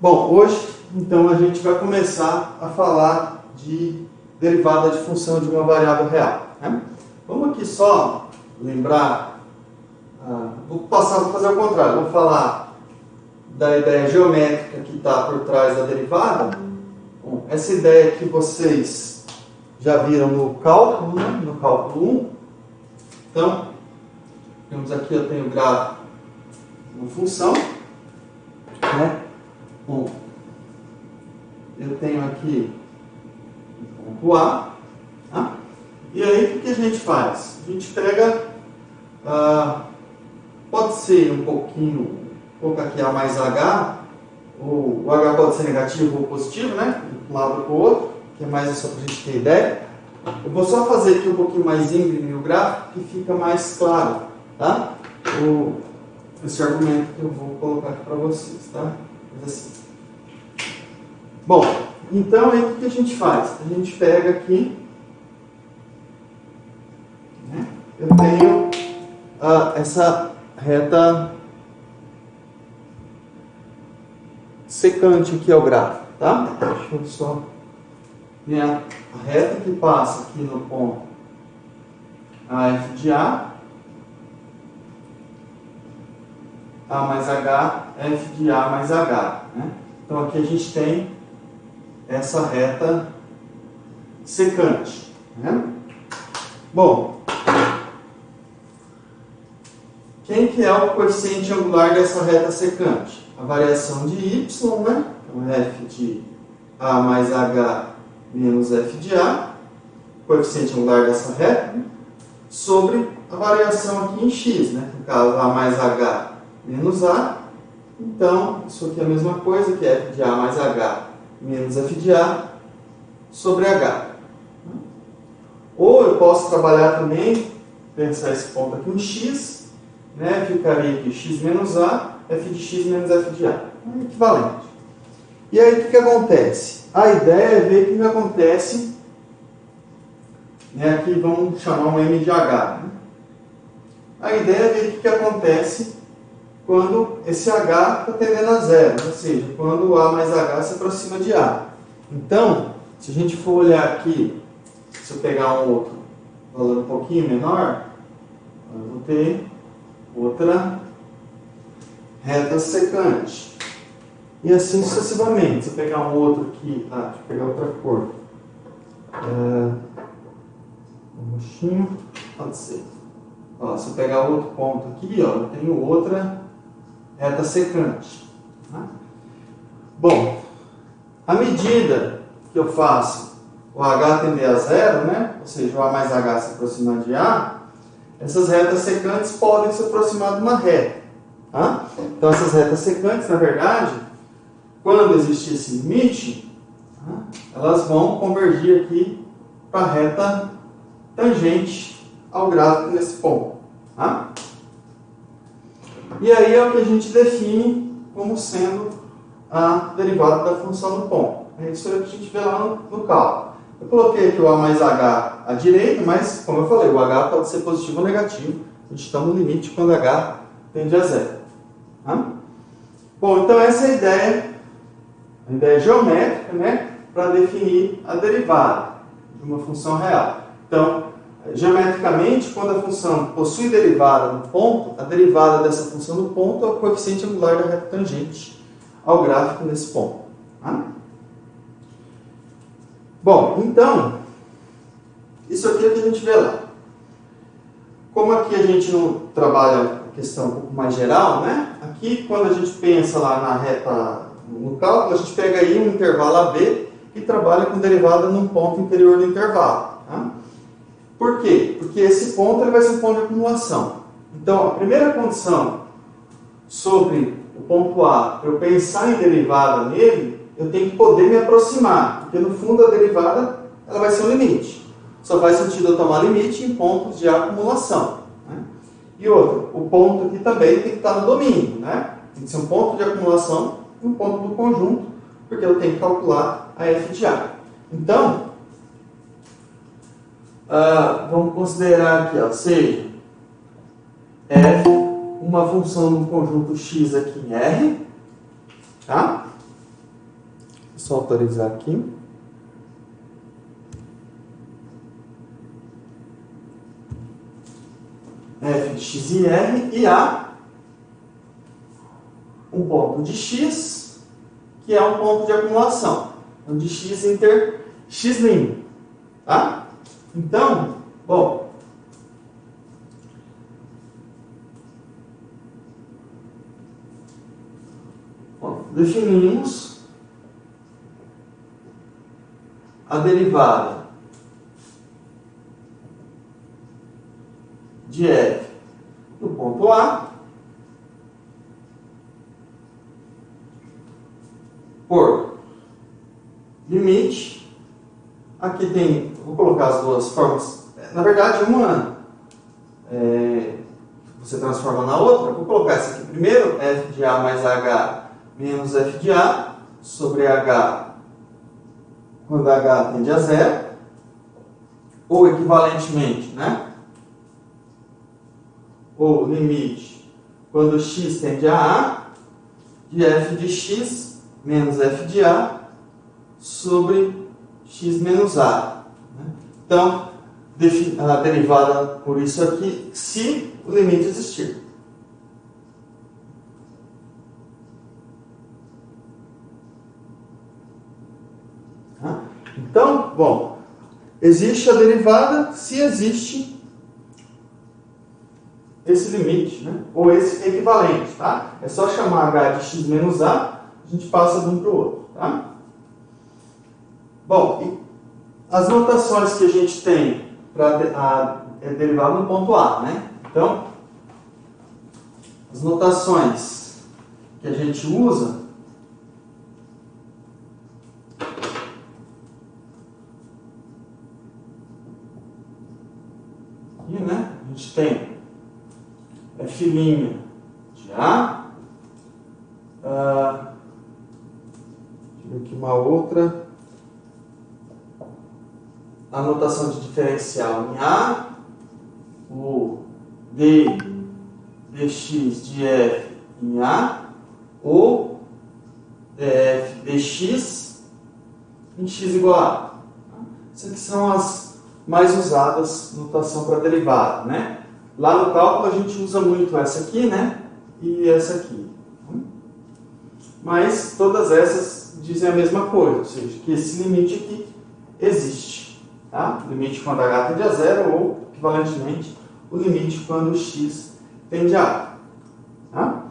Bom, hoje então a gente vai começar a falar de derivada de função de uma variável real, né? Vamos aqui só lembrar, vou fazer o contrário, vou falar da ideia geométrica que está por trás da derivada. Bom, essa ideia que vocês já viram no cálculo, né? No cálculo 1. Então, temos aqui, eu tenho o gráfico de uma função, né? Bom, eu tenho aqui o ponto A, tá? E aí o que a gente faz? A gente pega, pode ser um pouquinho, vou colocar aqui A mais H, o H pode ser negativo ou positivo, né? De um lado para o outro, que é mais só para a gente ter ideia. Eu vou só fazer aqui um pouquinho mais íngreme o gráfico, que fica mais claro, tá? Esse argumento que eu vou colocar aqui para vocês, tá? Mas assim. Bom, então aí o que a gente faz? A gente pega aqui, né? Eu tenho essa reta secante aqui ao gráfico, tá? Deixa eu só ver a reta que passa aqui no ponto AF de A mais H, F de A mais H, né? Então aqui a gente tem essa reta secante, né? Bom, quem que é o coeficiente angular dessa reta secante? A variação de y, né? Então F de A mais H menos F de A, coeficiente angular dessa reta, né? Sobre a variação aqui em x, né? No caso A mais H menos A. Então, isso aqui é a mesma coisa, que é F de A mais H menos F de A sobre H. Ou eu posso trabalhar também, pensar esse ponto aqui em x, né? Ficaria aqui x menos A, F de x menos F de A. É equivalente. E aí o que acontece? A ideia é ver o que acontece, né? Aqui vamos chamar um M de H. Né? A ideia é ver o que acontece quando esse H está tendendo a zero, ou seja, quando A mais H se aproxima de A. Então, se a gente for olhar aqui, se eu pegar um outro valor um pouquinho menor, eu vou ter outra reta secante. E assim sucessivamente. Se eu pegar um outro aqui, deixa eu pegar outra cor. Um roxinho, pode ser. Ó, se eu pegar outro ponto aqui, ó, eu tenho outra reta secante. Tá? Bom, à medida que eu faço o H tender a zero, né? Ou seja, o A mais H se aproximar de A, essas retas secantes podem se aproximar de uma reta. Tá? Então, essas retas secantes, na verdade, quando existir esse limite, tá? Elas vão convergir aqui para a reta tangente ao gráfico nesse ponto. Tá? E aí é o que a gente define como sendo a derivada da função no ponto. É isso aí que a gente vê lá no cálculo. Eu coloquei aqui o A mais H à direita, mas, como eu falei, o H pode ser positivo ou negativo. A gente está no limite quando H tende a zero. Tá? Bom, então essa é a ideia geométrica, né, para definir a derivada de uma função real. Então, geometricamente, quando a função possui derivada no ponto, a derivada dessa função no ponto é o coeficiente angular da reta tangente ao gráfico nesse ponto. Tá? Bom, então, isso aqui é o que a gente vê lá. Como aqui a gente não trabalha a questão um pouco mais geral, né? Aqui, quando a gente pensa lá na reta, no cálculo, a gente pega aí um intervalo AB e trabalha com derivada num ponto interior do intervalo. Tá? Por quê? Porque esse ponto ele vai ser um ponto de acumulação. Então, a primeira condição sobre o ponto A, para eu pensar em derivada nele, eu tenho que poder me aproximar, porque no fundo a derivada ela vai ser um limite. Só faz sentido eu tomar limite em pontos de acumulação. Né? E outro, o ponto aqui também tem que estar no domínio. Né? Tem que ser um ponto de acumulação e um ponto do conjunto, porque eu tenho que calcular a F de A. Então, vamos considerar aqui, ó, seja F uma função do conjunto x aqui em R, tá? só autorizar aqui. F de x e r, e A, um ponto de x, que é um ponto de acumulação, onde x inter x', tá? Então, bom, definimos a derivada de f do ponto A por limite. Aqui tem, vou colocar as duas formas. Na verdade, uma você transforma na outra. Vou colocar essa aqui primeiro, f de A mais h menos f de A sobre h quando h tende a zero, ou equivalentemente, né? Ou limite quando x tende a A, de f de x menos f de A sobre x menos A. Então, a derivada por isso aqui, se o limite existir. Então, bom, existe a derivada se existe esse limite, né? Ou esse equivalente, tá? É só chamar h de x menos a, a gente passa de um para o outro, tá? Bom, e as notações que a gente tem para derivada no ponto A, né? Então, as notações que a gente usa aqui, né? A gente tem f' de A, deixa eu ver aqui uma outra, a notação de diferencial em A, o dx de f em A, ou df dx em x igual a A. Essas aqui são as mais usadas notação para derivada, né? Lá no cálculo a gente usa muito essa aqui, né? E essa aqui. Mas todas essas dizem a mesma coisa, ou seja, que esse limite aqui existe. Tá? O limite quando h tende a zero, ou, equivalentemente, o limite quando x tende a A. Tá?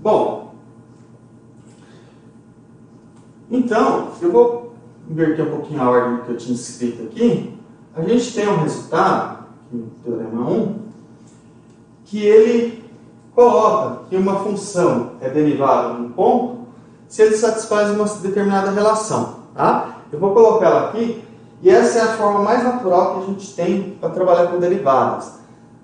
Bom, então, eu vou inverter um pouquinho a ordem que eu tinha escrito aqui. A gente tem um resultado, no teorema 1, que ele coloca que uma função é derivada num ponto se ele satisfaz uma determinada relação. Tá? Eu vou colocar ela aqui, e essa é a forma mais natural que a gente tem para trabalhar com derivadas.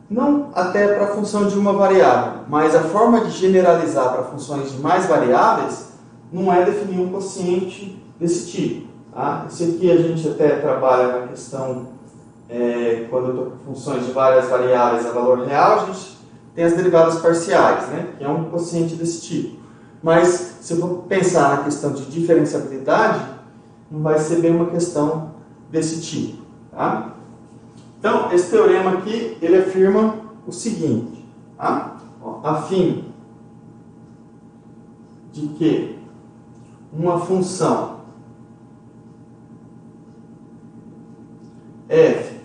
Não até para a função de uma variável, mas a forma de generalizar para funções de mais variáveis não é definir um quociente desse tipo. Tá? Esse aqui a gente até trabalha na questão, quando eu estou com funções de várias variáveis a valor real, a gente tem as derivadas parciais, né? Que é um quociente desse tipo. Mas se eu for pensar na questão de diferenciabilidade, não vai ser bem uma questão desse tipo. Tá? Então, esse teorema aqui, ele afirma o seguinte, tá? A fim de que uma função f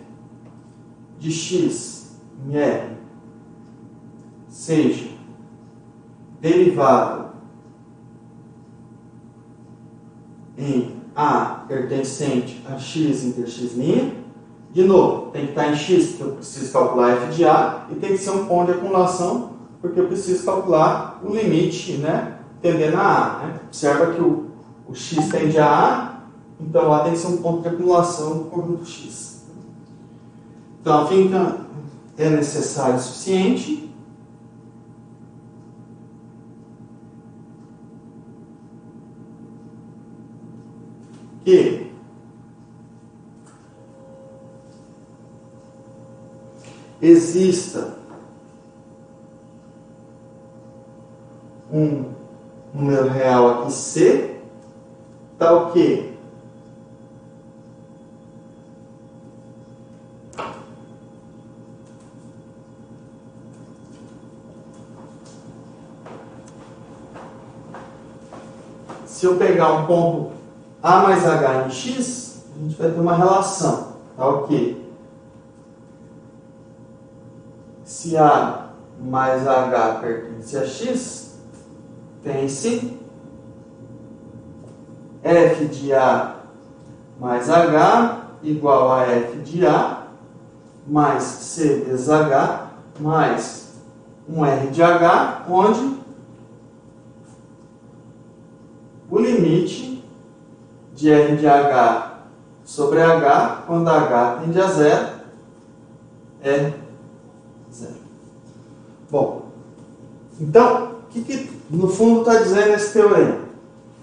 de x em R seja derivada em A pertencente a x inter x'. De novo, tem que estar em x, porque eu preciso calcular f de A, e tem que ser um ponto de acumulação, porque eu preciso calcular o limite, né, tendendo a A. Né? Observa que o x tende a A, então lá tem que ser um ponto de acumulação do conjunto x. Então, a fim que é necessário o suficiente que exista um número real aqui C, está o quê? Se eu pegar um ponto A mais H em X, a gente vai ter uma relação. Tá o quê? Se A mais H pertence a X, tem-se F de A mais H igual a F de A mais C vezes H mais um R de H, onde o limite de R de H sobre H, quando H tende a zero, é zero. Bom, então, o que no fundo está dizendo esse teorema?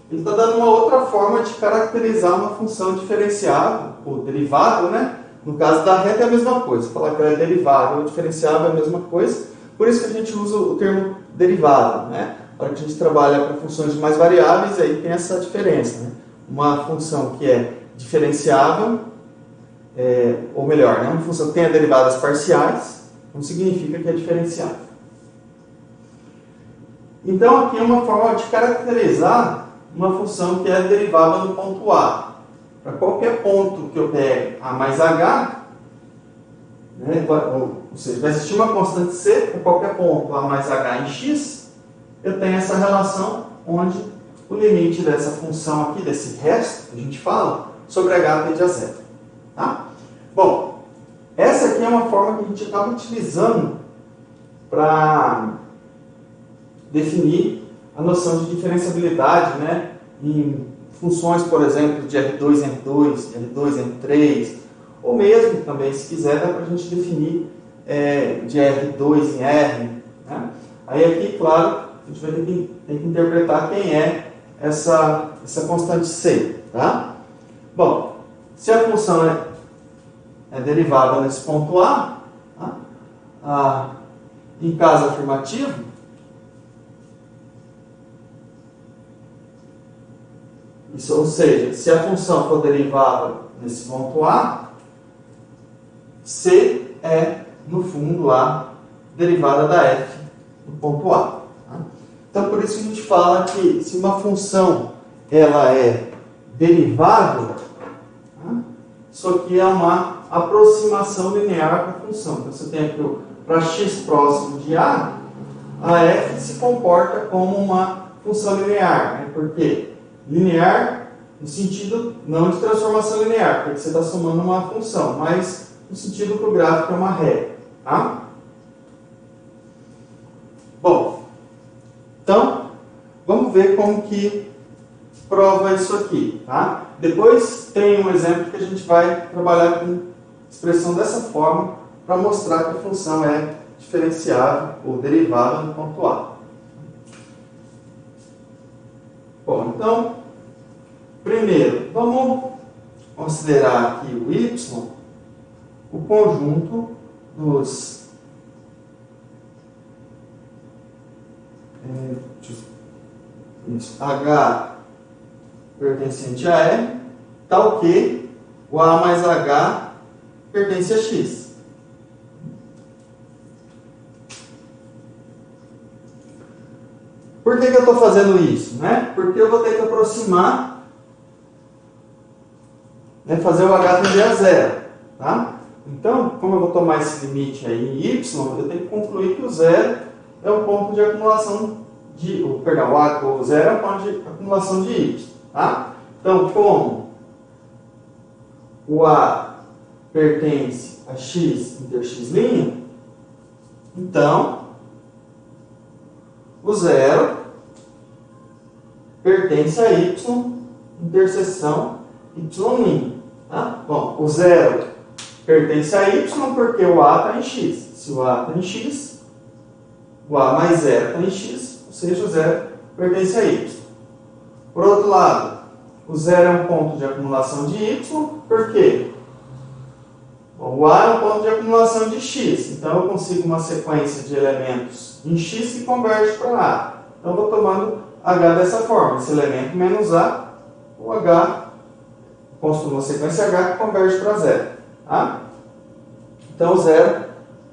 Ele está dando uma outra forma de caracterizar uma função diferenciável, ou derivável, né? No caso da reta é a mesma coisa. Falar que ela é derivável ou diferenciável é a mesma coisa. Por isso que a gente usa o termo derivada, né? Para que a gente trabalha para funções mais variáveis, aí tem essa diferença, né? Uma função que é diferenciável, ou melhor, né? Uma função que tenha derivadas parciais, não significa que é diferenciável. Então, aqui é uma forma de caracterizar uma função que é derivada no ponto A. Para qualquer ponto que eu pegue A mais H, né, ou seja, vai existir uma constante C para qualquer ponto A mais H em X, eu tenho essa relação onde o limite dessa função aqui, desse resto que a gente fala, sobre H tende a zero. Tá? Bom, essa aqui é uma forma que a gente acaba utilizando para definir a noção de diferenciabilidade, né, em funções, por exemplo, de R2 em R2, de R2 em R3, ou mesmo também, se quiser, dá para a gente definir de R2 em R. Né? Aí aqui, claro, a gente vai ter que interpretar quem é essa constante C. Tá? Bom, se a função é derivada nesse ponto A, tá? Em caso afirmativo, isso, ou seja, se a função for derivada nesse ponto A, C é, no fundo, a derivada da F no ponto A. Tá? Então, por isso que a gente fala que se uma função ela é derivável, tá? Isso aqui é uma aproximação linear para a função. Então, você tem aqui, para x próximo de A F se comporta como uma função linear. Né? Por quê? Linear no sentido não de transformação linear, porque você está somando uma função, mas no sentido que o gráfico é uma reta. Tá? Bom, então vamos ver como que prova isso aqui. Tá? Depois tem um exemplo que a gente vai trabalhar com expressão dessa forma para mostrar que a função é diferenciável ou derivada no ponto A. Bom, então, primeiro, vamos considerar aqui o y, o conjunto dos H pertencente a R, tal que o A mais H pertence a X. Por que eu estou fazendo isso? Né? Porque eu vou ter que aproximar, né, fazer o H tender a zero. Tá? Então, como eu vou tomar esse limite aí em Y, eu tenho que concluir que o zero é um ponto de acumulação de... o zero é um ponto de acumulação de Y. Tá? Então, como o A pertence a X inter X', então o zero pertence a Y interseção Y'. Tá? Bom, o zero pertence a Y porque o A está em X. Se o A está em X, o A mais zero está em X, ou seja, o zero pertence a Y. Por outro lado, o zero é um ponto de acumulação de Y, por quê? Bom, o A é um ponto de acumulação de X, então eu consigo uma sequência de elementos em X que converge para A. Então eu vou tomando H dessa forma, esse elemento menos A, o H, construo uma sequência H que converge para zero. Tá? Então, zero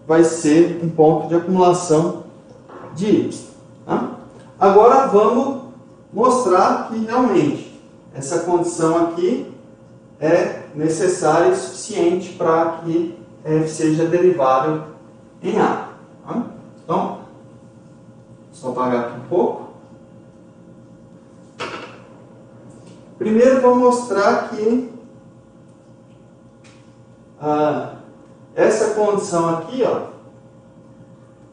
vai ser um ponto de acumulação de Y. Tá? Agora, vamos mostrar que realmente essa condição aqui é necessária e suficiente para que f seja derivável em A. Tá? Então, só apagar aqui um pouco. Primeiro, vou mostrar que essa condição aqui, ó,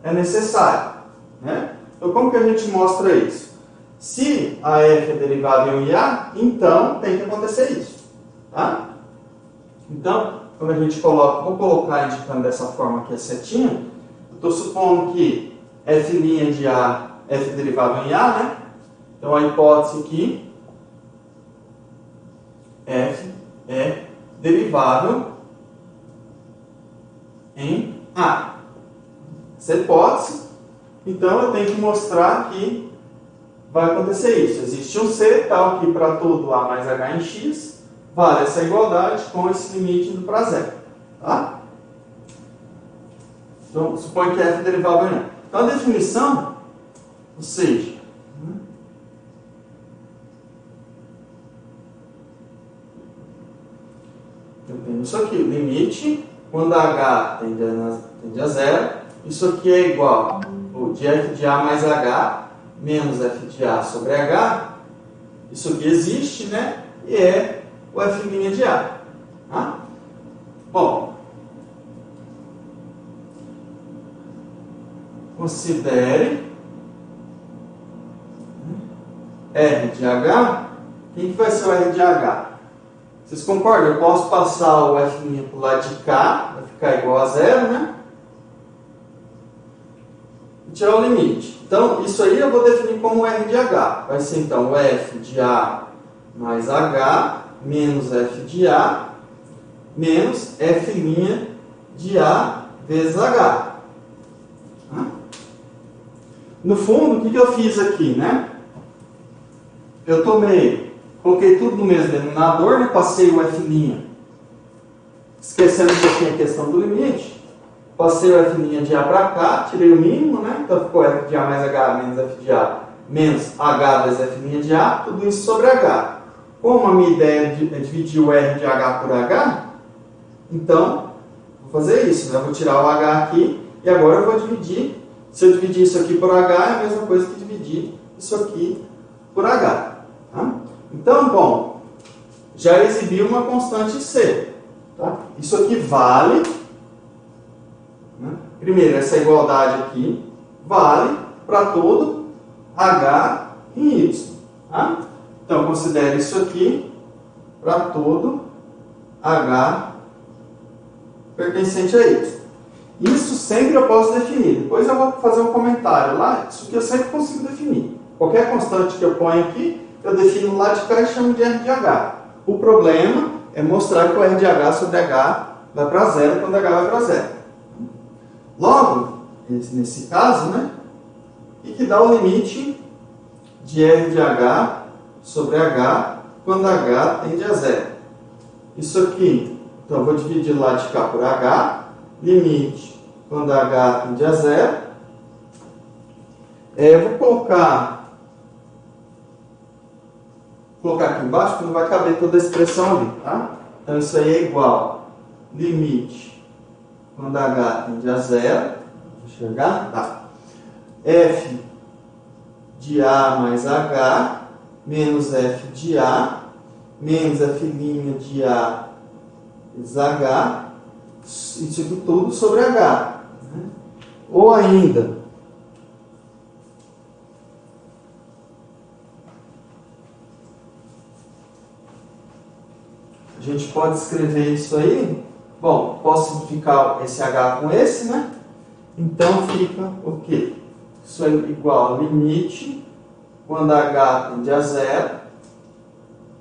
é necessária. Né? Então, como que a gente mostra isso? Se a f é derivável em A, então tem que acontecer isso. Tá? Então, quando a gente coloca, vou colocar indicando dessa forma aqui a setinha, eu estou supondo que f' de A, f é derivável em A, né? Então, a hipótese aqui, f é derivável em A. Essa é a hipótese, então eu tenho que mostrar que vai acontecer isso. Existe um C, tal que para todo A mais H em X, vale essa igualdade com esse limite indo para zero. Tá? Então, suponho que f é derivável em A. Então, a definição, ou seja, eu tenho isso aqui, o limite, quando H tende a zero, isso aqui é igual ao de f de A mais H, menos f de A sobre H, isso aqui existe, né? E é o f' de A. Tá? Bom, considere R de H. Quem que vai ser o R de H? Vocês concordam? Eu posso passar o f' para o lado de cá, vai ficar igual a zero, né? E tirar o limite. Então, isso aí eu vou definir como R de H. Vai ser, então, o f de A mais H menos f de A menos f' de A vezes H. No fundo, o que eu fiz aqui, né? Eu coloquei tudo no mesmo denominador, né? Passei o f', esquecendo um pouquinho a questão do limite, passei o f' de A para cá, tirei o mínimo, né? Então ficou f de A mais H menos f de A menos H vezes f' de A, tudo isso sobre H. Como a minha ideia é dividir o R de H por H, então vou fazer isso, né? Eu vou tirar o H aqui e agora eu vou dividir. Se eu dividir isso aqui por H, é a mesma coisa que dividir isso aqui por H. Tá? Então, bom, já exibi uma constante C. Tá? Isso aqui vale, né? Primeiro, essa igualdade aqui vale para todo H em Y. Tá? Então, considere isso aqui para todo H pertencente a Y. Isso sempre eu posso definir. Depois eu vou fazer um comentário lá. Isso aqui eu sempre consigo definir. Qualquer constante que eu ponho aqui, eu defino lá de cá e chamo de R de H. O problema é mostrar que o R de H sobre H vai para zero quando H vai para zero. Logo, nesse caso, né, e que dá o limite de R de H sobre H quando H tende a zero. Isso aqui, então eu vou dividir lá de cá por H, limite quando H tende a zero. Eu vou colocar aqui embaixo, porque não vai caber toda a expressão ali, tá? Então isso aí é igual limite quando H tende a zero. Vou enxergar? Tá. F de A mais H menos F de A menos F' de A vezes H. Isso aqui tudo sobre H. Né? Ou ainda, a gente pode escrever isso aí. Bom, posso simplificar esse H com esse, né? Então fica o quê? Isso é igual a limite quando H tende a zero,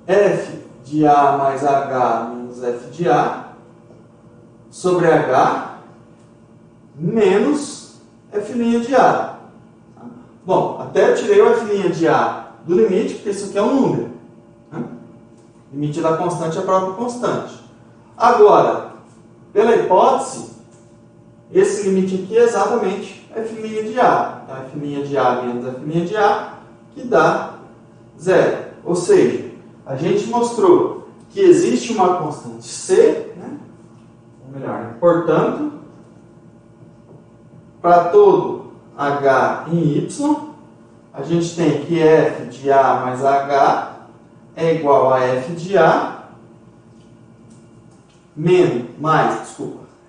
F de A mais H menos F de A sobre H menos F' de A. Bom, até eu tirei o F' de A do limite, porque isso aqui é um número. Né? Limite da constante é a própria constante. Agora, pela hipótese, esse limite aqui é exatamente f' de A. Então, f' de A menos f' de A, que dá 0. Ou seja, a gente mostrou que existe uma constante C, né? Ou melhor, portanto, para todo H em Y, a gente tem que f de A mais H é igual a f de A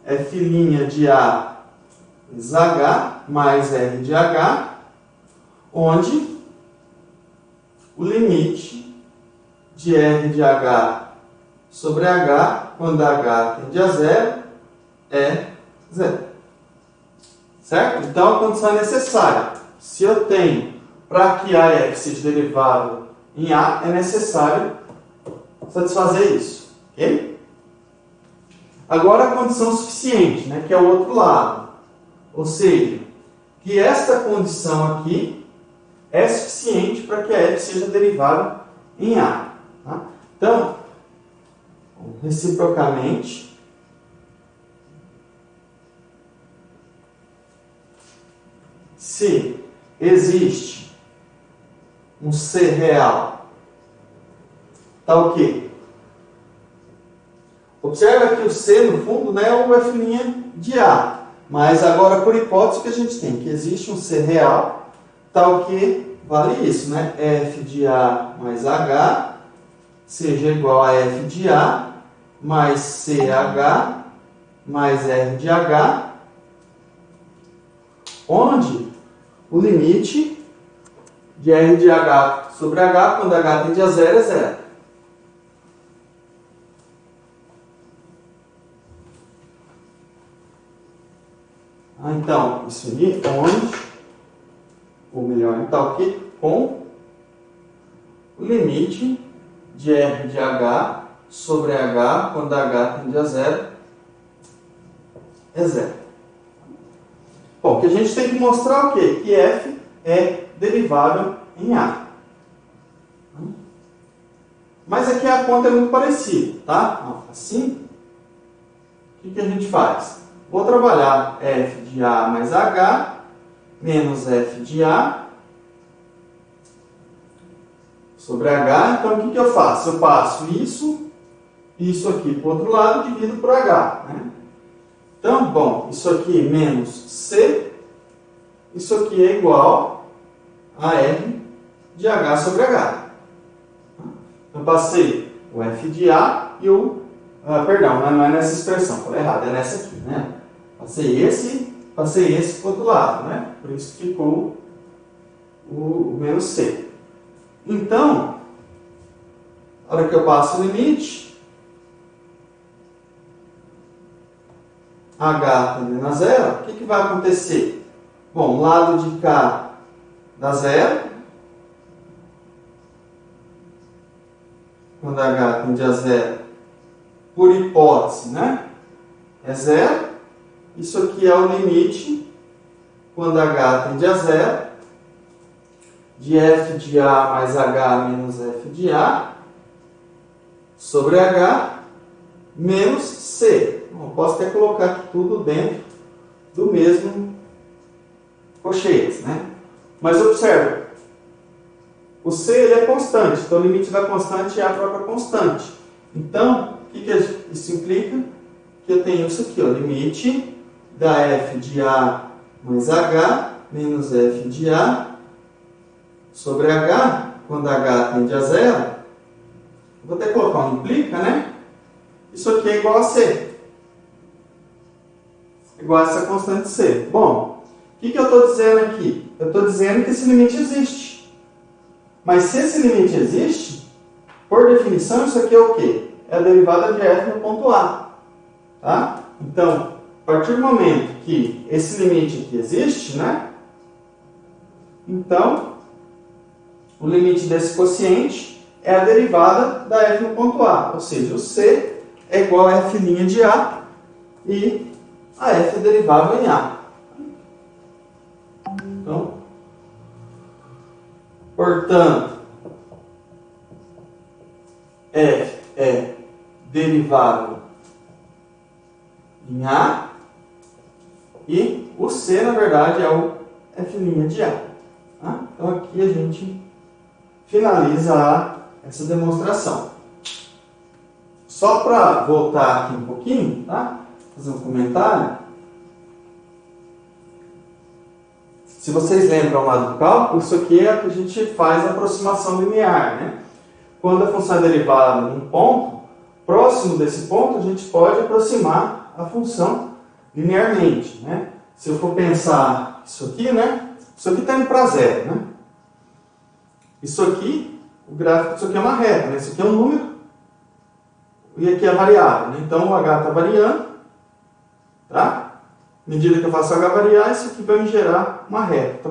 f' de A vezes H mais R de H, onde o limite de R de H sobre H, quando H tende a zero, é zero. Certo? Então, a condição é necessária. Se eu tenho, para que AF seja derivado em A, é necessário satisfazer isso. Ok? Agora, a condição suficiente, né, que é o outro lado. Ou seja, que esta condição aqui é suficiente para que a F seja derivada em A. Tá? Então, reciprocamente, se existe um C real, tá ok? Observa que o C, no fundo, não é o f' de A. Mas agora, por hipótese, que a gente tem que existe um C real, tal que vale isso, né? F de A mais H seja igual a F de A mais CH mais R de H, onde o limite de R de H sobre H, quando H tende a zero, é zero. Então, isso aí, onde, ou melhor, então aqui, com o limite de R de H sobre H, quando H tende a zero, é zero. Bom, o que a gente tem que mostrar é o quê? Que F é derivável em A. Mas aqui a conta é muito parecida, tá? Assim, o que a gente faz? Vou trabalhar F de A mais H menos F de A sobre H. Então, o que eu faço? Eu passo isso aqui para o outro lado e divido por H. Né? Então, bom, isso aqui menos C, isso aqui é igual a R de H sobre H. Eu passei o F de A e o... perdão, não é nessa expressão, falei errado, é nessa aqui, né? Passei esse para o outro lado, né? Por isso que ficou o menos C. Então, na hora que eu passo o limite, H tendendo a zero, o que vai acontecer? Bom, o lado de cá dá zero. Quando H tende a zero, por hipótese, né? É zero. Isso aqui é o limite, quando H tende a zero, de F de A mais H menos F de A sobre H menos C. Bom, posso até colocar aqui tudo dentro do mesmo cochetes, né? Mas observe, o C ele é constante, então o limite da constante é a própria constante. Então, o que isso implica? Que eu tenho isso aqui, ó, limite da F de A mais H menos F de A sobre H, quando H tende a zero, vou até colocar um implica, né? Isso aqui é igual a C. Igual a essa constante C. Bom, o que eu estou dizendo aqui? Eu estou dizendo que esse limite existe. Mas se esse limite existe, por definição, isso aqui é o quê? É a derivada de F no ponto A. Tá? Então, a partir do momento que esse limite aqui existe, né? Então, o limite desse quociente é a derivada da F no ponto A. Ou seja, o C é igual a F' de A e a F é derivável em A. Então, portanto, f é derivável em A e o C, na verdade, é o f' de A. Tá? Então, aqui a gente finaliza essa demonstração. Só para voltar aqui um pouquinho, tá? Fazer um comentário. Se vocês lembram lá do cálculo, isso aqui é que a gente faz a aproximação linear, né? Quando a função é derivada num ponto, próximo desse ponto a gente pode aproximar a função linearmente, né? Se eu for pensar isso aqui, né? Isso aqui está indo para zero, né? Isso aqui, o gráfico disso aqui é uma reta, né? Isso aqui é um número e aqui é a variável, né? Então o h está variando, tá? À medida que eu faço h variar, isso aqui vai me gerar uma reta. Então,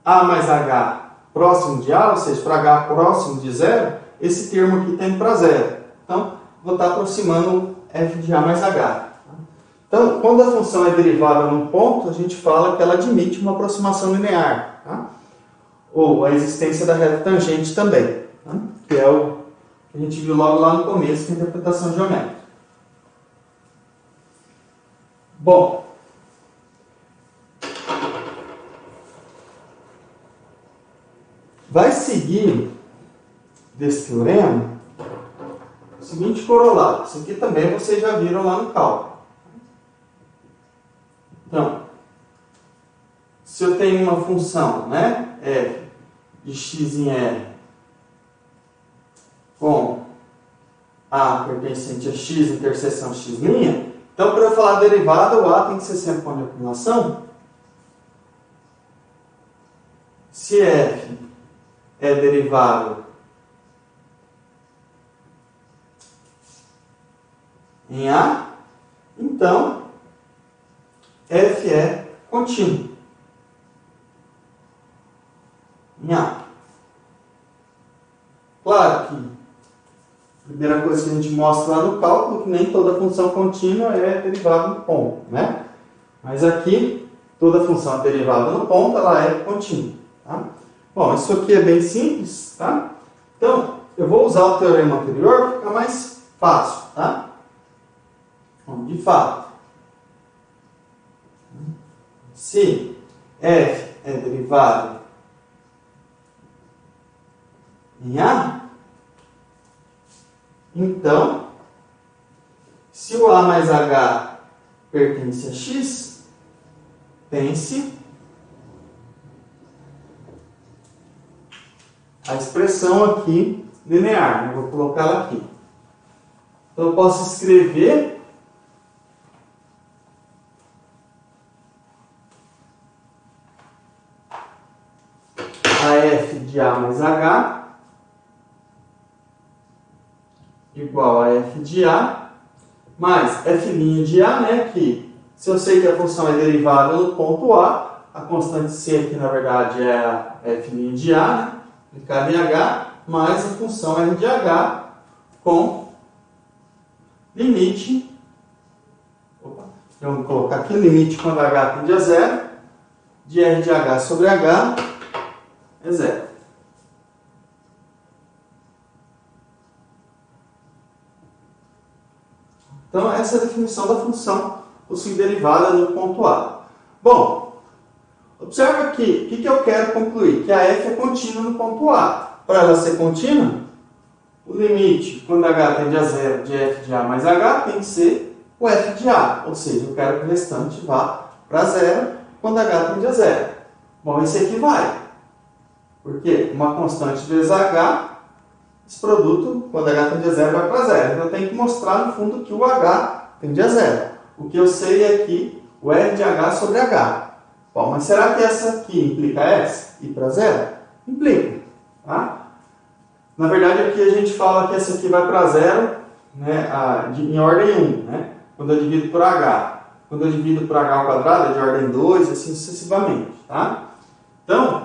para a mais h próximo de a, ou seja, para h próximo de zero, esse termo aqui está indo para zero. Então, vou estar aproximando f de a mais h. Então, quando a função é derivada num ponto, a gente fala que ela admite uma aproximação linear. Tá? Ou a existência da reta tangente também, tá? Que é o que a gente viu logo lá no começo, que é a interpretação geométrica. Bom, vai seguir desse teorema o seguinte corolário. Isso aqui também vocês já viram lá no cálculo. Então, se eu tenho uma função, né, f de x em r com a pertencente a x interseção x', então para eu falar derivada, o a tem que ser sempre com a acumulação. Se f é derivável em a, então f é contínuo em a. Claro que a primeira coisa que a gente mostra lá no cálculo é que nem toda função contínua é derivada no ponto, né? Mas aqui, toda função derivada no ponto, ela é contínua, tá? Bom, isso aqui é bem simples, tá? Então, eu vou usar o teorema anterior para ficar mais fácil, tá? Bom, de fato, se f é derivado em a, então, se o a mais h pertence a x, pense a expressão aqui linear, né? Vou colocá-la aqui. Então, eu posso escrever a f de a mais h igual a f de a mais f' de a, né? Que se eu sei que a função é derivada no ponto a constante c aqui na verdade é a f' de a, né? Aplicada em h, mais a função r de h com limite. Vamos colocar aqui limite quando h tende a zero, de r de h sobre h é zero. Então, essa é a definição da função possui derivada no ponto A. Bom, observa aqui, o que eu quero concluir? Que a f é contínua no ponto A. Para ela ser contínua, o limite, quando h tende a zero, de f de a mais h, tem que ser o f de a. Ou seja, eu quero que o restante vá para zero quando h tende a zero. Bom, esse aqui vai. Porque uma constante vezes h, esse produto, quando h tende a zero, vai para zero. Então, eu tenho que mostrar, no fundo, que o h tende a zero. O que eu sei é que o r de h sobre h. Bom, mas será que essa aqui implica essa? Ir para zero? Implica. Tá? Na verdade, aqui a gente fala que essa aqui vai para zero, né, em ordem 1, né? Quando eu divido por h. Quando eu divido por h ao quadrado, é de ordem 2, assim sucessivamente. Tá? Então,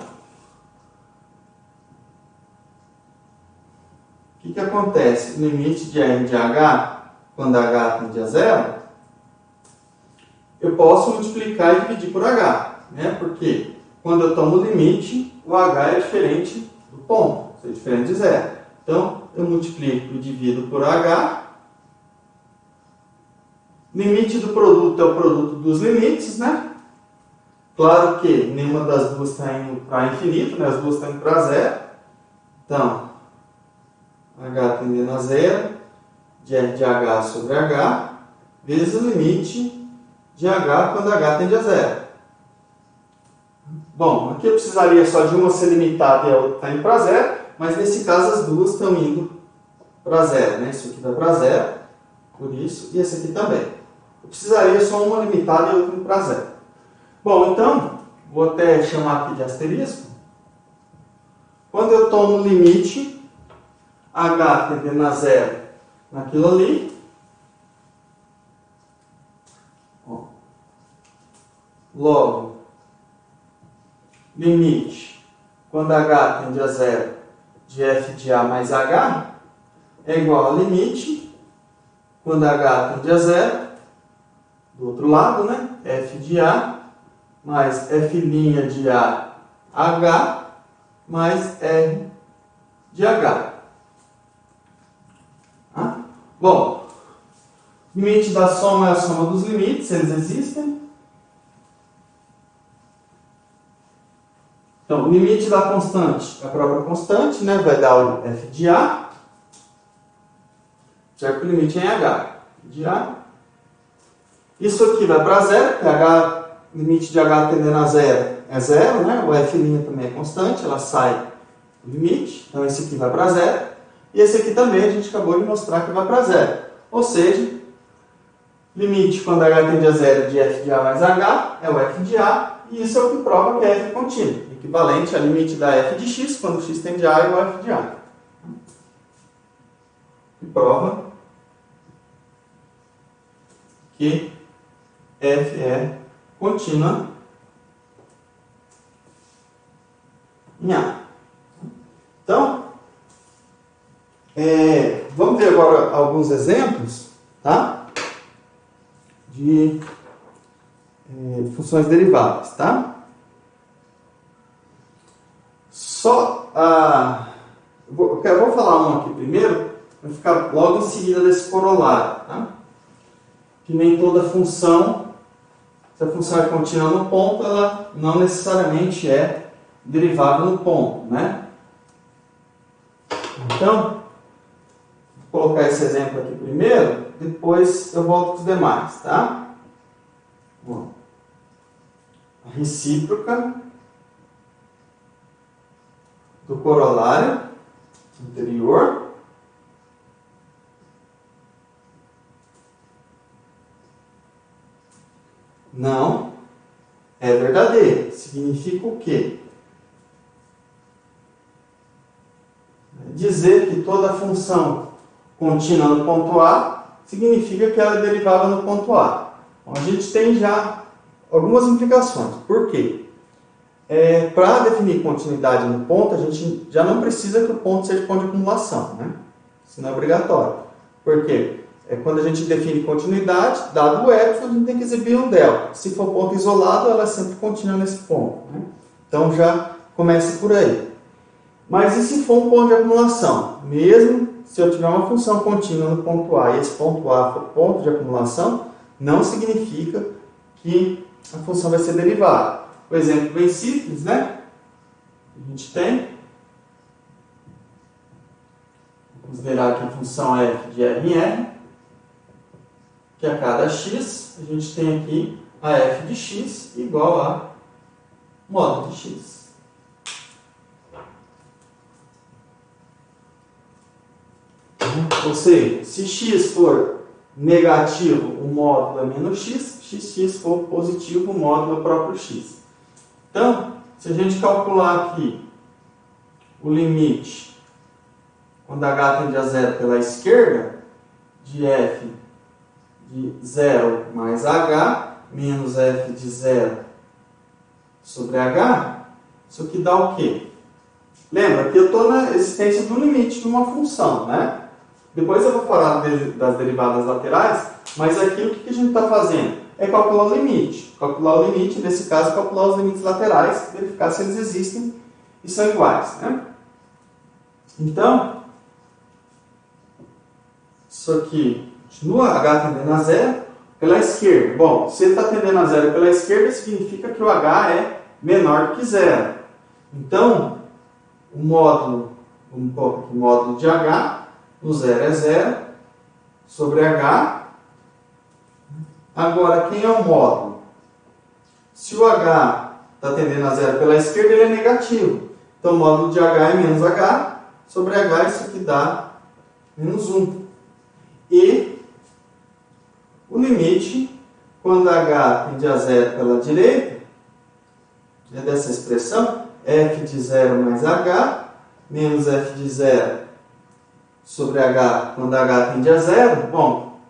o que acontece? O limite de r de h, quando h tende a zero, eu posso multiplicar e dividir por h, né? Porque quando eu tomo o limite, o h é diferente do ponto, ou seja, diferente de zero. Então, eu multiplico e divido por H. Limite do produto é o produto dos limites, né? Claro que nenhuma das duas está indo para infinito, né? As duas estão indo para zero. Então, H tendendo a zero, de f de H sobre H, vezes o limite de H quando H tende a zero. Bom, aqui eu precisaria só de uma ser limitada e a outra está indo para zero, mas nesse caso as duas estão indo para zero, né? Isso aqui vai para zero, por isso, e esse aqui também. Eu precisaria só uma limitada e outra indo para zero. Bom, então, vou até chamar aqui de asterisco. Quando eu tomo o limite, H tendendo a zero naquilo ali, ó, logo, limite, quando H tende a zero de f de A mais H, é igual a limite, quando H tende a zero, do outro lado, né? F de A mais F' de A, H, mais R de H. Bom, limite da soma é a soma dos limites, eles existem. Então, o limite da constante é a própria constante, né? Vai dar o F de A, certo? O limite é em H de A. Isso aqui vai para zero, porque H, limite de H tendendo a zero é zero, né? O F' também é constante, ela sai do limite, então esse aqui vai para zero. E esse aqui também a gente acabou de mostrar que vai para zero. Ou seja, limite quando H tende a zero de f de A mais H é o f de A, e isso é o que prova que f é contínuo, equivalente ao limite da f de x, quando x tende a A é igual a f de A. E prova que f é contínua em A. Então, vamos ver agora alguns exemplos, tá? De funções derivadas, tá? Eu vou falar um aqui primeiro, vai ficar logo em seguida desse corolário, tá? Que nem toda função, se a função é contínua no ponto, ela não necessariamente é derivada no ponto, né? Então, vou colocar esse exemplo aqui primeiro, depois eu volto para os demais, tá? Bom, a recíproca do corolário anterior não é verdadeira. Significa o quê? Dizer que toda função contínua no ponto A significa que ela é derivada no ponto A. Então, a gente tem já algumas implicações. Por quê? Para definir continuidade no ponto, a gente já não precisa que o ponto seja ponto de acumulação, né? Isso não é obrigatório. Por quê? Quando a gente define continuidade, dado o epsilon, a gente tem que exibir um delta. Se for ponto isolado, ela é sempre contínua nesse ponto, né? Então já começa por aí. Mas e se for um ponto de acumulação? Mesmo se eu tiver uma função contínua no ponto A e esse ponto A for ponto de acumulação, não significa que a função vai ser derivada. Por exemplo, bem simples, né? A gente tem, vou considerar que a função f de R em R, que a cada x, a gente tem aqui a f de x igual a módulo de x. Ou seja, se x for negativo, o módulo é menos x, x for positivo, o módulo é o próprio x. Então, se a gente calcular aqui o limite, quando h tende a zero pela esquerda, de f de 0 mais h, menos f de 0 sobre h, isso aqui dá o quê? Lembra que eu estou na existência do limite de uma função, né? Depois eu vou falar das derivadas laterais, mas aqui o que a gente está fazendo? É calcular o limite. Calcular o limite, nesse caso, calcular os limites laterais, verificar se eles existem e são iguais, né? Então, isso aqui continua, H tendendo a zero, pela esquerda. Bom, se ele está tendendo a zero pela esquerda, significa que o H é menor do que zero. Então, o módulo, vamos colocar aqui, módulo de H, no zero é zero, sobre H. Agora, quem é o módulo? Se o H está tendendo a zero pela esquerda, ele é negativo. Então, o módulo de H é menos H, sobre H, isso aqui dá menos 1. E o limite, quando H tende a zero pela direita, é dessa expressão, f de 0 mais H, menos f de 0 sobre H, quando H tende a zero. Bom,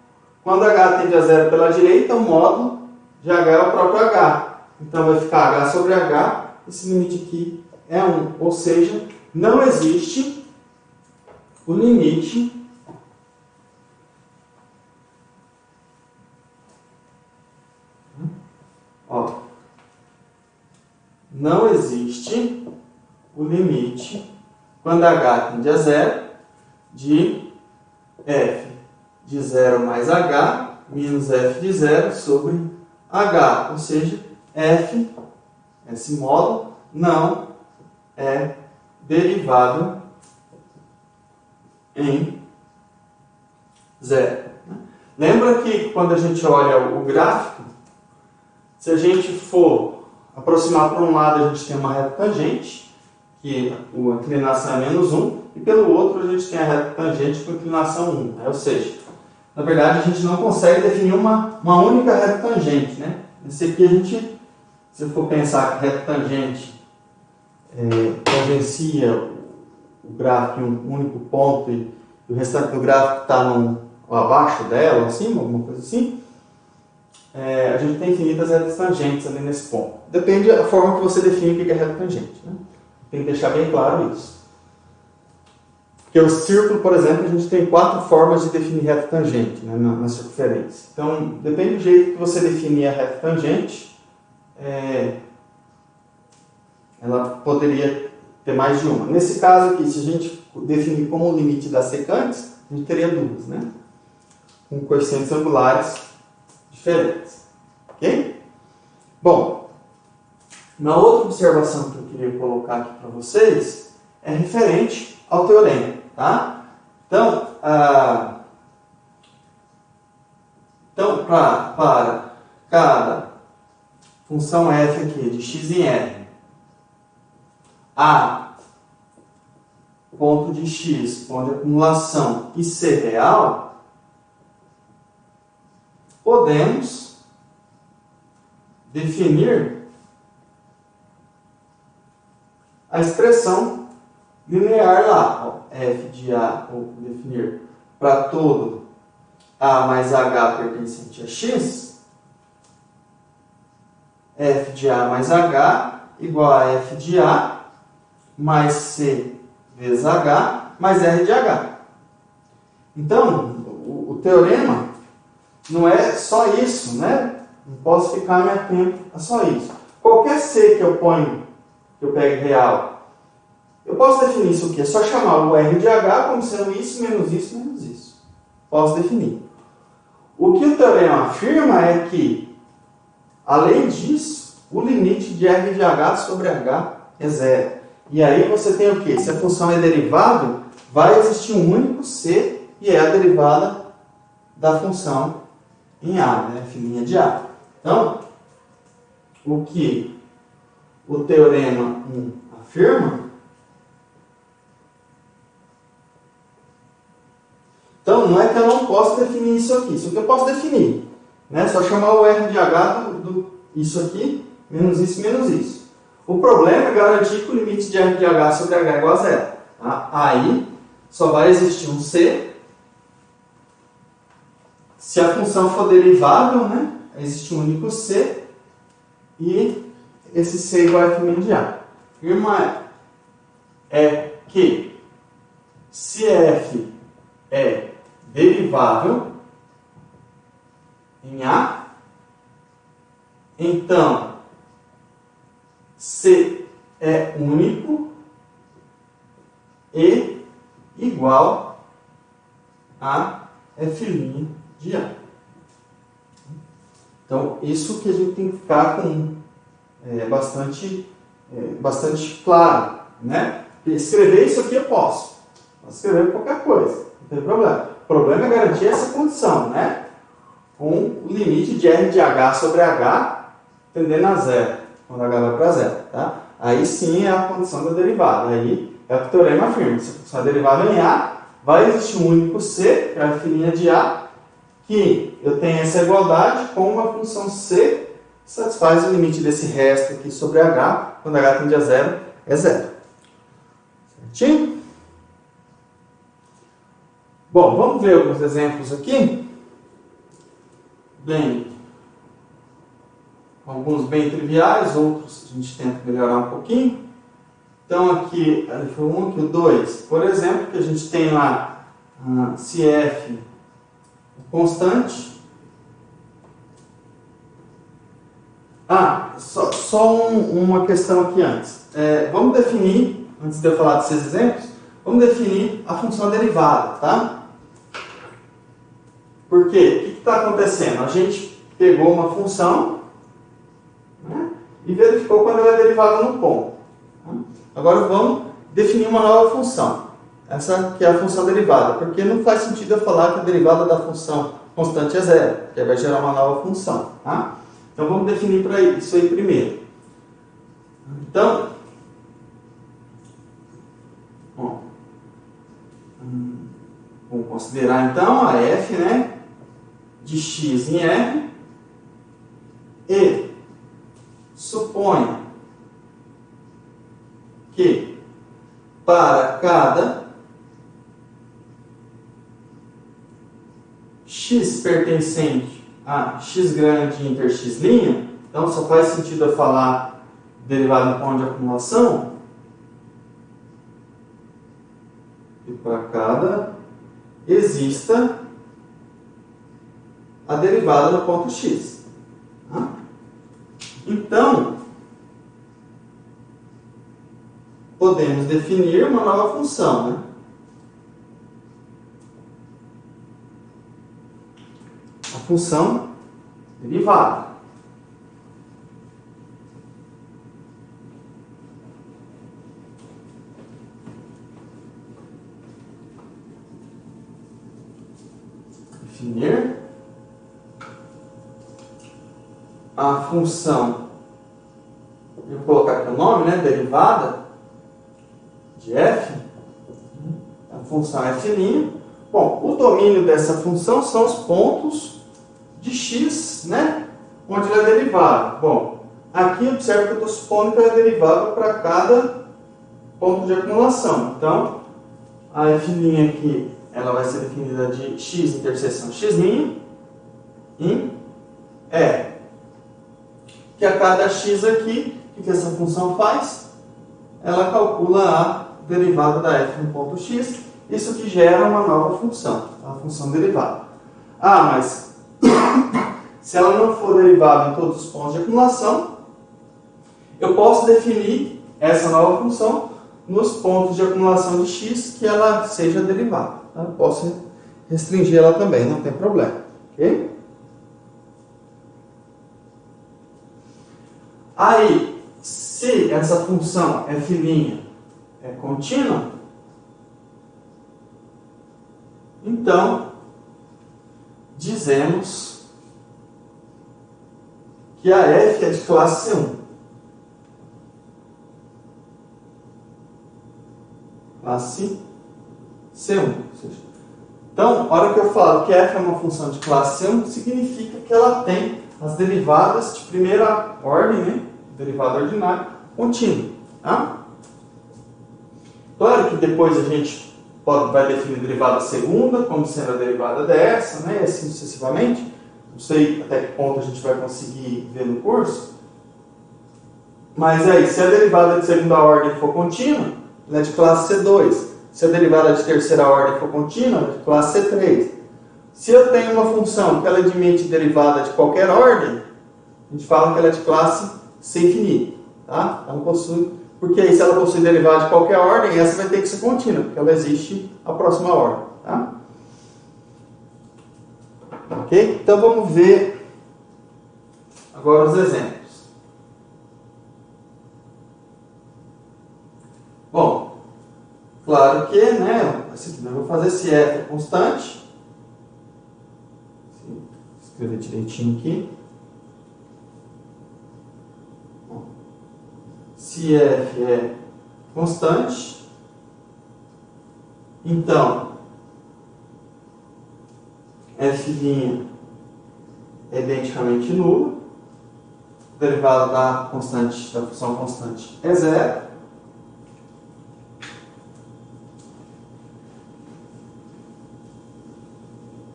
quando H tende a zero pela direita, o módulo de H é o próprio H. Então, vai ficar H sobre H, esse limite aqui é 1. Ou seja, não existe o limite não existe o limite, quando H tende a zero, de f de 0 mais H, menos f de 0 sobre H. Ou seja, f, esse módulo, não é derivado em zero. Lembra que quando a gente olha o gráfico, se a gente for aproximar para um lado, a gente tem uma reta tangente, que a inclinação é menos 1, e pelo outro a gente tem a reta tangente com inclinação 1. Ou seja, na verdade a gente não consegue definir uma única reta tangente. Né? Esse aqui a gente, se eu for pensar que reta tangente tangencia o gráfico em um único ponto e o restante do gráfico está abaixo dela, ou acima, alguma coisa assim, a gente tem infinitas retas tangentes ali nesse ponto. Depende da forma que você define o que é reta tangente. Né? Tem que deixar bem claro isso. Porque o círculo, por exemplo, a gente tem 4 formas de definir reta tangente, né, na circunferência. Então, depende do jeito que você definir a reta tangente, ela poderia ter mais de uma. Nesse caso aqui, se a gente definir como o limite das secantes, a gente teria duas, né? Com coeficientes angulares diferentes. Ok? Bom, uma outra observação que eu queria colocar aqui para vocês é referente ao teorema. Tá? Então, para cada função f aqui de x em r, a ponto de x, ponto de acumulação e c real, podemos definir a expressão linear lá, f de a, vou definir para todo a mais h pertencente a x, f de a mais h igual a f de a mais c vezes h mais r de h. Então, o teorema não é só isso, né? Não posso ficar me atento a só isso. Qualquer c que eu ponho, que eu pegue real, eu posso definir isso aqui. É só chamar o r de h como sendo isso, menos isso, menos isso. Posso definir. O que o teorema afirma é que, além disso, o limite de r de h sobre h é zero. E aí você tem o quê? Se a função é derivável, vai existir um único c e é a derivada da função em a, né? F' de a. Então, o que o teorema 1 afirma. Então, não é que eu não posso definir isso aqui. Isso aqui eu posso definir. Né? Só chamar o r de h isso aqui, menos isso, menos isso. O problema é garantir que o limite de r de h sobre h é igual a zero. Tá? Aí, só vai existir um c. Se a função for derivável, né? Existe um único c. E esse c igual a f' de a. Afirma é que se f é derivável em a, então c é único e igual a f' de A. Então, isso que a gente tem que ficar com bastante claro, né? Escrever isso aqui eu posso escrever qualquer coisa, não tem problema. O problema é garantir essa condição, né? Com o limite de R de H sobre H tendendo a zero, quando H vai para zero, tá? Aí sim é a condição da derivada, aí é o que o teorema afirma. Se a função é derivada em A, vai existir um único C, que é a f' de A, que eu tenho essa igualdade com uma função C que satisfaz o limite desse resto aqui sobre H, quando H tende a zero, é zero. Certinho? Bom, vamos ver alguns exemplos aqui. Bem, alguns bem triviais, outros a gente tenta melhorar um pouquinho. Então aqui, ali foi o 1, aqui o 2. Por exemplo, que a gente tem lá se f constante. Só uma questão aqui antes. Vamos definir, antes de eu falar desses exemplos, vamos definir a função derivada, tá? Por quê? O que está acontecendo? A gente pegou uma função, né, e verificou quando ela é derivada no ponto. Tá? Agora vamos definir uma nova função. Essa que é a função derivada, porque não faz sentido eu falar que a derivada da função constante é zero, porque vai gerar uma nova função. Tá? Então vamos definir para isso aí primeiro. Então, vamos considerar então a f, né, de x em r e suponha que para cada x pertencente a x grande inter x', então só faz sentido eu falar derivada no ponto de acumulação, e para cada exista a derivada no ponto x. Tá? Então, podemos definir uma nova função, né? A função derivada. Definir a função, eu vou colocar aqui o nome, né, derivada de f, a função f'. Bom, o domínio dessa função são os pontos de x, né, onde ela é derivada. Bom, aqui observa que eu estou supondo que ela é derivada para cada ponto de acumulação. Então, a f' aqui, ela vai ser definida de x interseção x' em R. Que a cada x aqui, o que essa função faz? Ela calcula a derivada da f no ponto x, isso que gera uma nova função, a função derivada. Mas se ela não for derivada em todos os pontos de acumulação, eu posso definir essa nova função nos pontos de acumulação de x que ela seja derivada. Tá? Eu posso restringir ela também, não tem problema. Ok? Aí, se essa função f' é contínua, então dizemos que a f é de classe C1. Classe C1. Então, a hora que eu falo que f é uma função de classe C1, significa que ela tem as derivadas de primeira ordem, né? Derivada ordinária, contínua. Tá? Claro que depois a gente vai definir a derivada segunda, como sendo a derivada dessa, né? E assim sucessivamente. Não sei até que ponto a gente vai conseguir ver no curso. Mas aí, se a derivada de segunda ordem for contínua, ela é de classe C2. Se a derivada de terceira ordem for contínua, ela é de classe C3. Se eu tenho uma função que ela admite derivada de qualquer ordem, a gente fala que ela é de classe C infinito. Tá? Ela possui, porque aí, se ela possui derivada de qualquer ordem, essa vai ter que ser contínua, porque ela existe a próxima ordem. Tá? Ok? Então vamos ver agora os exemplos. Bom, claro que, né, eu vou fazer se f é constante. Vou escrever direitinho aqui. Bom, se f é constante, então f' é identicamente nulo. O derivado da constante, da função constante, é zero.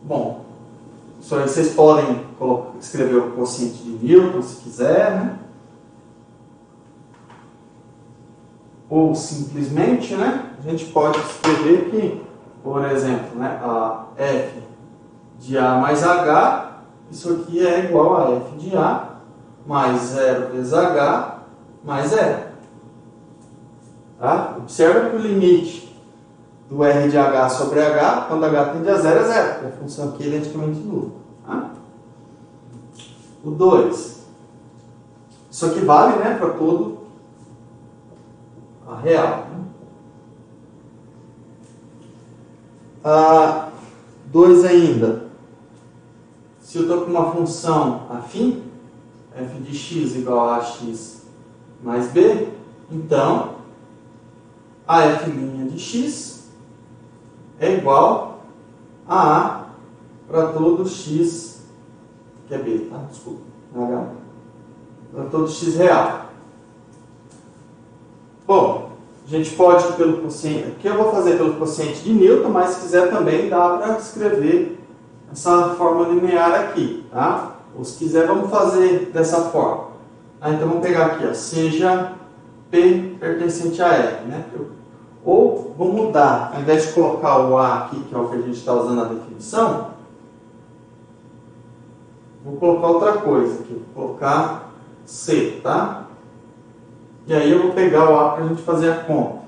Bom, isso aí vocês podem escrever o quociente de Newton, se quiser, né? Ou simplesmente, né, a gente pode escrever que, por exemplo, né, a f de A mais H, isso aqui é igual a f de A mais 0 vezes H mais 0. Tá? Observa que o limite do R de H sobre H, quando H tende a 0, é 0, porque a função aqui é identicamente nula. Tá? O 2. Isso aqui vale, né, para todo a real. Né? 2 ainda. Se eu estou com uma função afim, f de x igual a x mais b, então a f' de x é igual a A para todo x, que é b, tá? Desculpa, H, para todo x real. Bom, a gente pode pelo quociente, aqui eu vou fazer pelo quociente de Newton, mas se quiser também dá para escrever essa forma linear aqui, tá? Ou se quiser, vamos fazer dessa forma. Então vamos pegar aqui, ó, seja P pertencente a R, né? Ou vou mudar, ao invés de colocar o A aqui, que é o que a gente está usando na definição, vou colocar outra coisa aqui, vou colocar C, tá? E aí eu vou pegar o A para a gente fazer a conta.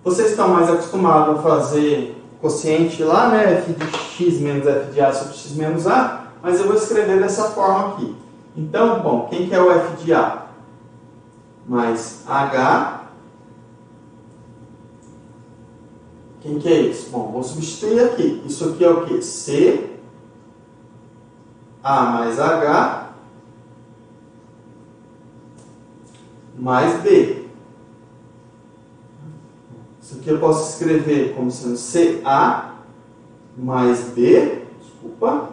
Vocês estão mais acostumados a fazer quociente lá, né? F de x menos f de A sobre x menos A, mas eu vou escrever dessa forma aqui. Então, bom, quem que é o f de A? Mais H. Quem que é isso? Bom, vou substituir aqui. Isso aqui é o que? C, A mais H, mais B. Isso aqui eu posso escrever como sendo CA mais B, desculpa,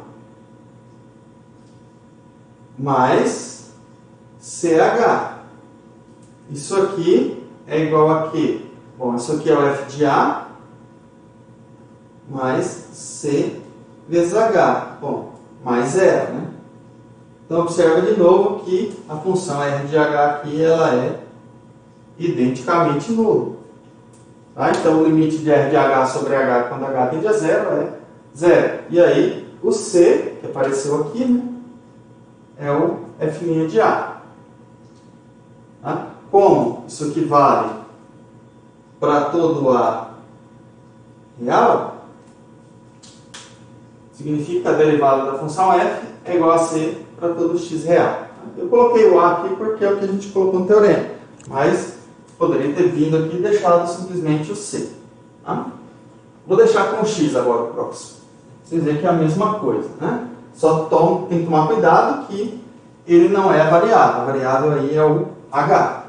mais CH. Isso aqui é igual a quê? Bom, isso aqui é o f de A mais C vezes H. Bom, mais 0, né? Então, observa de novo que a função R de H aqui ela é identicamente nula. Tá? Então, o limite de R de H sobre H quando H tende a 0 é 0. E aí, o C, que apareceu aqui, né, é o f' de A. Tá? Como isso aqui vale para todo A real, significa que a derivada da função f é igual a c para todo x real. Eu coloquei o A aqui porque é o que a gente colocou no teorema, mas poderia ter vindo aqui e deixado simplesmente o c. Tá? Vou deixar com o x agora o próximo. Vocês veem que é a mesma coisa. Né? Só tem que tomar cuidado que ele não é a variável. A variável aí é o h.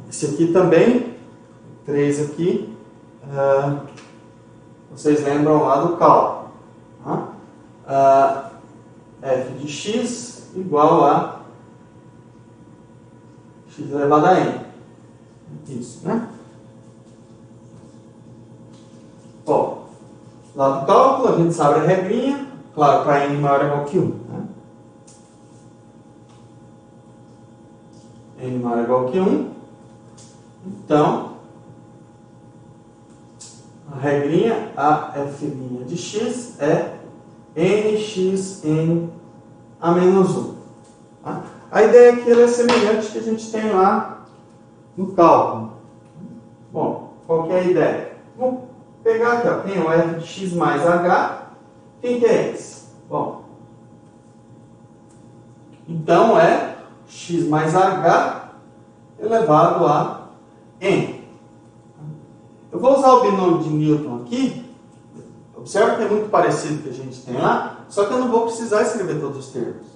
Esse aqui também, 3 aqui, vocês lembram lá do cálculo. Tá? F de x igual a x elevado a n. Isso, né? Bom, lá do cálculo a gente sabe a regrinha, claro, para n maior ou igual que 1. Né? N maior ou igual que 1. Então, a regrinha, a f' de x é nx n a menos 1. Tá? A ideia aqui é semelhante que a gente tem lá no cálculo. Bom, qual que é a ideia? Vamos pegar aqui, ó, tem o f de x mais h. Quem que é esse? Bom, então é x mais h elevado a n. Eu vou usar o binômio de Newton aqui. Observe que é muito parecido com o que a gente tem lá, só que eu não vou precisar escrever todos os termos.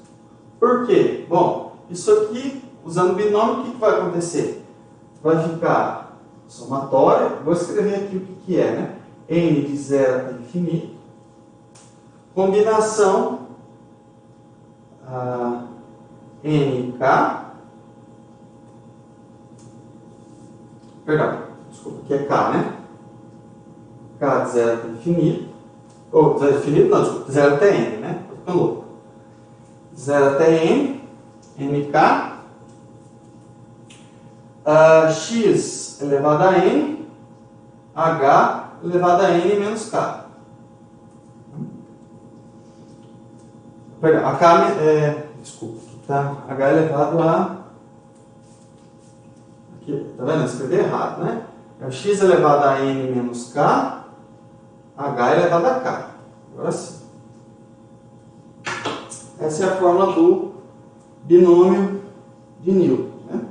Por quê? Bom, isso aqui, usando o binômio, o que vai acontecer? Vai ficar somatório. Vou escrever aqui o que é, né? N de 0 até infinito. Combinação NK. Perdão, desculpa, aqui é K, né? K de 0 até infinito. Ou 0 até infinito, não, desculpa, 0 até N, né? Estou ficando louco. 0 até N, NK. X elevado a N, H elevado a N menos K. Perdão, a K desculpa, tá? H elevado a. Aqui, tá vendo? Eu escrevi errado, né? É o x elevado a N menos K, H elevado a K. Agora sim. Essa é a fórmula do binômio de Newton, né?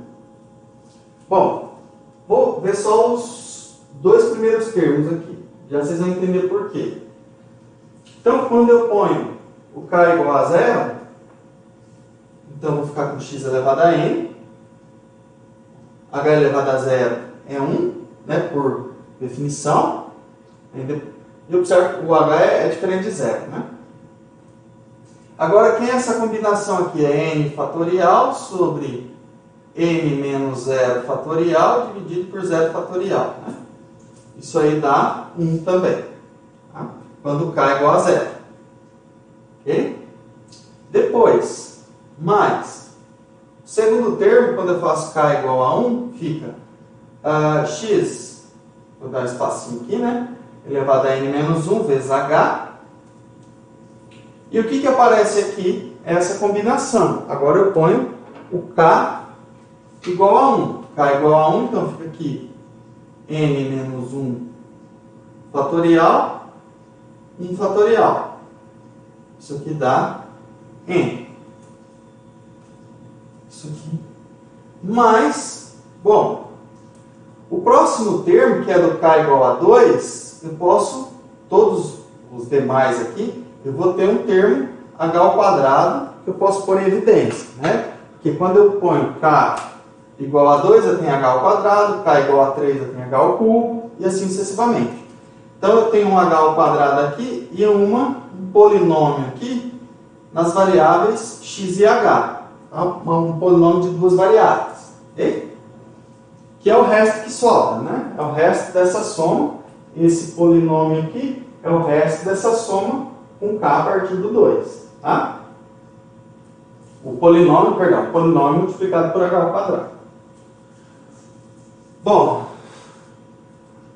Bom, vou ver só os dois primeiros termos aqui. Já vocês vão entender por quê. Então, quando eu ponho o K igual a 0, então vou ficar com x elevado a n. H elevado a 0 é 1, né, por definição. E observe que o H é diferente de 0, né? Agora, quem é essa combinação aqui? É n fatorial sobre n menos 0 fatorial dividido por 0 fatorial, né? Isso aí dá 1 também, tá? Quando K é igual a 0. Ok? Depois, mais. Segundo termo, quando eu faço K igual a 1, fica x, vou dar um espacinho aqui, né? Elevado a n menos 1 vezes h. E o que aparece aqui é essa combinação. Agora eu ponho o K igual a 1. K igual a 1, então fica aqui n menos 1 fatorial, 1 fatorial. Isso aqui dá n. Isso aqui. Mas, bom, o próximo termo, que é do K igual a 2, eu posso, todos os demais aqui, eu vou ter um termo h ao quadrado que eu posso pôr em evidência, né? Porque quando eu ponho K igual a 2, eu tenho h ao quadrado, K igual a 3, eu tenho h ao cubo, e assim sucessivamente. Então eu tenho um h ao quadrado aqui e um polinômio aqui nas variáveis x e h. Tá? Um polinômio de duas variáveis. Okay? Que é o resto que sobra, né? É o resto dessa soma. Esse polinômio aqui é o resto dessa soma com k a partir do 2. Tá? O polinômio multiplicado por h ao quadrado. Bom,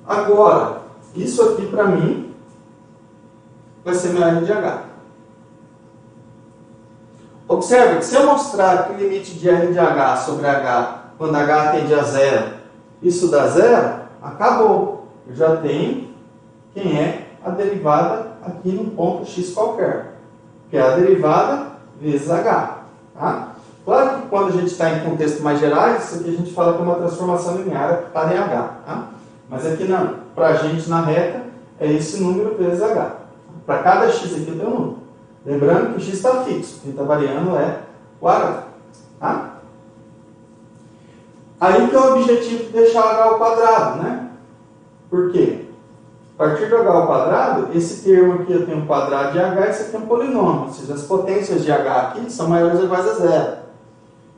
agora, isso aqui para mim vai ser meu R de h. Observe que se eu mostrar que o limite de R de h sobre h, quando h tende a 0, isso dá 0, acabou. Eu já tenho quem é a derivada aqui num ponto x qualquer, que é a derivada vezes h. Tá? Claro que quando a gente está em contextos mais gerais, isso aqui a gente fala que é uma transformação linear aplicada em h. Tá? Mas aqui para a gente na reta é esse número vezes h. Para cada x aqui eu tenho um número. Lembrando que o x está fixo, quem está variando é o h. Tá? Aí que é o objetivo de deixar o h ao quadrado, né? Por quê? A partir do h ao quadrado, esse termo aqui eu tenho um quadrado de h, esse aqui é um polinômio. Ou seja, as potências de h aqui são maiores ou iguais a 0.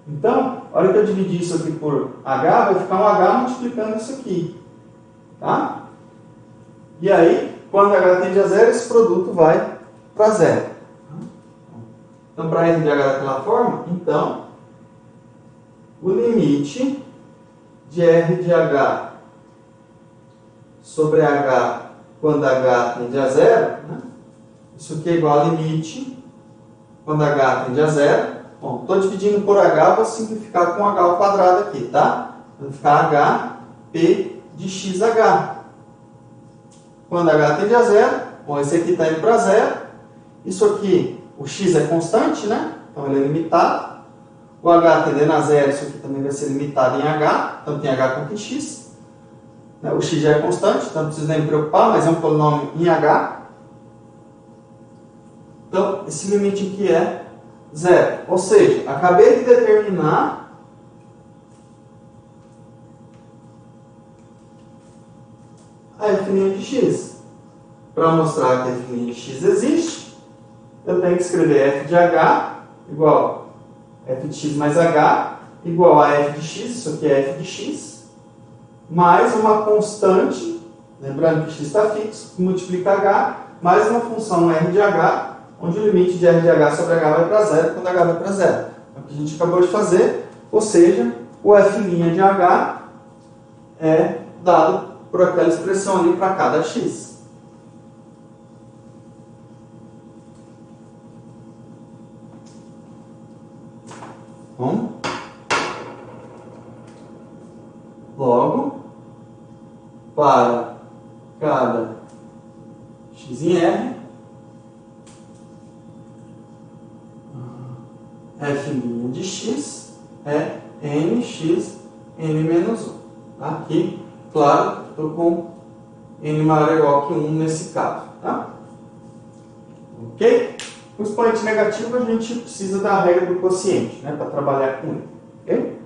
Então, a hora que eu dividir isso aqui por h, vai ficar um h multiplicando isso aqui. Tá? E aí, quando h tende a 0, esse produto vai para 0. Então, para R de h daquela forma, então, o limite de R de h sobre h quando h tende a 0, né? Isso aqui é igual a limite quando h tende a 0. Bom, estou dividindo por h, vou simplificar com h ao quadrado aqui, tá? Vai ficar h p de xh. quando h tende a zero. Bom, esse aqui está indo para zero. Isso aqui, o x é constante, né? Então ele é limitado. O h tendendo a zero, isso aqui também vai ser limitado em h, tanto em h quanto em x. O x já é constante, então não precisa nem me preocupar, mas é um polinômio em h. Então, esse limite aqui é zero. Ou seja, acabei de determinar a f' de x. Para mostrar que a f' de x existe, eu tenho que escrever f de h igual a f de x mais h igual a f de x, isso aqui é f de x, mais uma constante, lembrando que x está fixo, que multiplica h, mais uma função r de h, onde o limite de r de h sobre h vai para zero quando h vai para zero. É o que a gente acabou de fazer, ou seja, o f' de h é dado por aquela expressão ali para cada x. Bom, logo, para cada x em r, f' de x é nx n menos 1. Aqui, claro, estou com n maior ou igual que 1 nesse caso. Tá? Ok? O expoente negativo a gente precisa da regra do quociente, né, para trabalhar com ele. Ok?